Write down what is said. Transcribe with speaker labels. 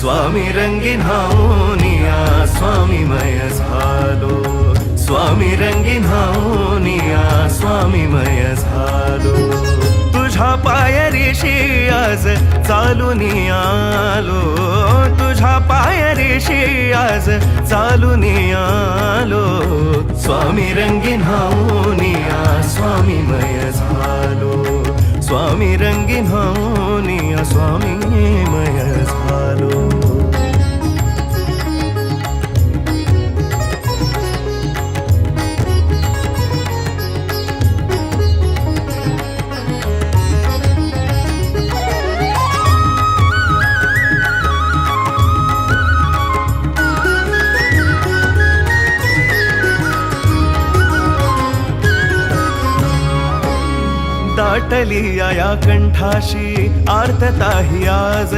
Speaker 1: स्वामी रंगीन हावनिया स्वामीमय झालो, स्वामी रंगीन हावनिया स्वामीमय झालो। तुझ्या पायरीशी आज चालून आलो, तुझ्या पायरीशी आज चालून आलो। स्वामी रंगीन हावनिया स्वामीमय झालो, स्वामी रंगीन हावनिया स्वामीमय झालो। दाटली या कंठाशी आर्तता ही आज